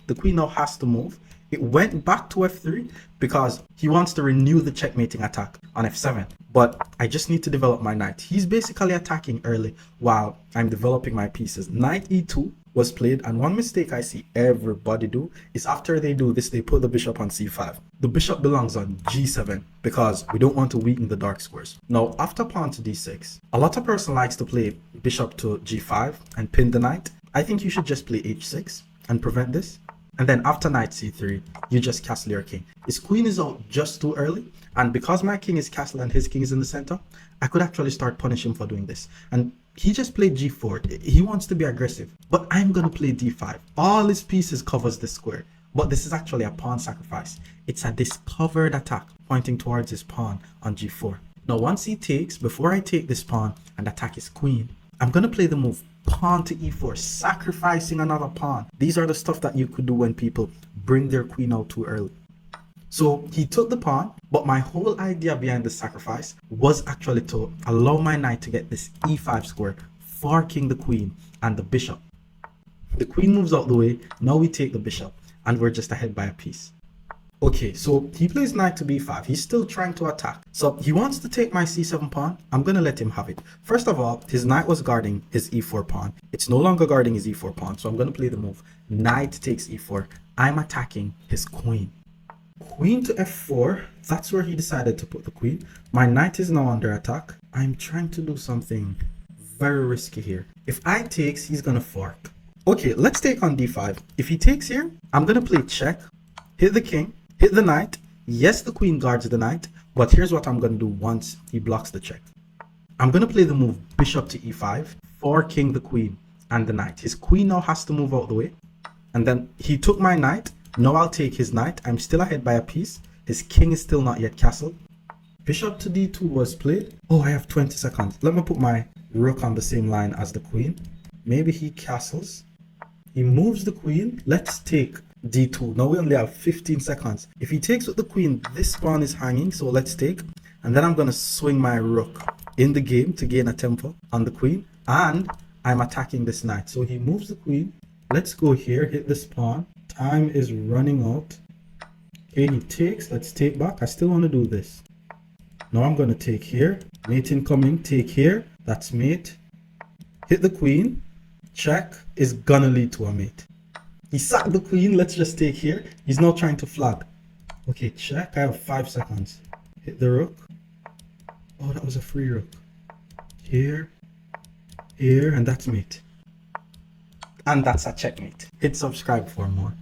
The queen now has to move. It went back to f3 because he wants to renew the checkmating attack on f7. But I just need to develop my knight. He's basically attacking early while I'm developing my pieces. Knight e2 was played, and one mistake I see everybody do is after they do this, they put the bishop on c5. The bishop belongs on g7 because we don't want to weaken the dark squares. Now, after pawn to d6, a lot of person likes to play bishop to g5 and pin the knight. I think you should just play h6 and prevent this. And then after knight c3, you just castle your king. His queen is out just too early, and because my king is castled and his king is in the center, I could actually start punishing him for doing this. And he just played g4. He wants to be aggressive, but I'm gonna play d5. All his pieces covers this square, but this is actually a pawn sacrifice. It's a discovered attack pointing towards his pawn on g4. Now once he takes, before I take this pawn and attack his queen, I'm gonna play the move pawn to e4, sacrificing another pawn. These are the stuff that you could do when people bring their queen out too early. So he took the pawn, but my whole idea behind the sacrifice was actually to allow my knight to get this e5 square, forking the queen and the bishop. The queen moves out the way, now we take the bishop, and we're just ahead by a piece. Okay, so he plays knight to b5. He's still trying to attack. So he wants to take my c7 pawn. I'm going to let him have it. First of all, his knight was guarding his e4 pawn. It's no longer guarding his e4 pawn. So I'm going to play the move. Knight takes e4. I'm attacking his queen. Queen to f4. That's where he decided to put the queen. My knight is now under attack. I'm trying to do something very risky here. If I takes, he's going to fork. Okay, let's take on d5. If he takes here, I'm going to play check, hit the king, hit the knight. Yes, the queen guards the knight, but here's what I'm going to do once he blocks the check. I'm going to play the move bishop to e5, forking the queen and the knight. His queen now has to move out the way. And then he took my knight. Now I'll take his knight. I'm still ahead by a piece. His king is still not yet castled. Bishop to d2 was played. Oh, I have 20 seconds. Let me put my rook on the same line as the queen. Maybe he castles. He moves the queen. Let's take d2. Now we only have 15 seconds. If he takes with the queen, this pawn is hanging, so let's take. And then I'm going to swing my rook in the game to gain a tempo on the queen. And I'm attacking this knight. So he moves the queen. Let's go here, hit this pawn. Time is running out. Okay, he takes. Let's take back. I still want to do this. Now I'm going to take here. Mate incoming. Take here. That's mate. Hit the queen. Check is going to lead to a mate. He sacked the queen. Let's just take here. He's now trying to flag. Okay, check. I have 5 seconds. Hit the rook. Oh, that was a free rook. Here. Here. And that's mate. And that's a checkmate. Hit subscribe for more.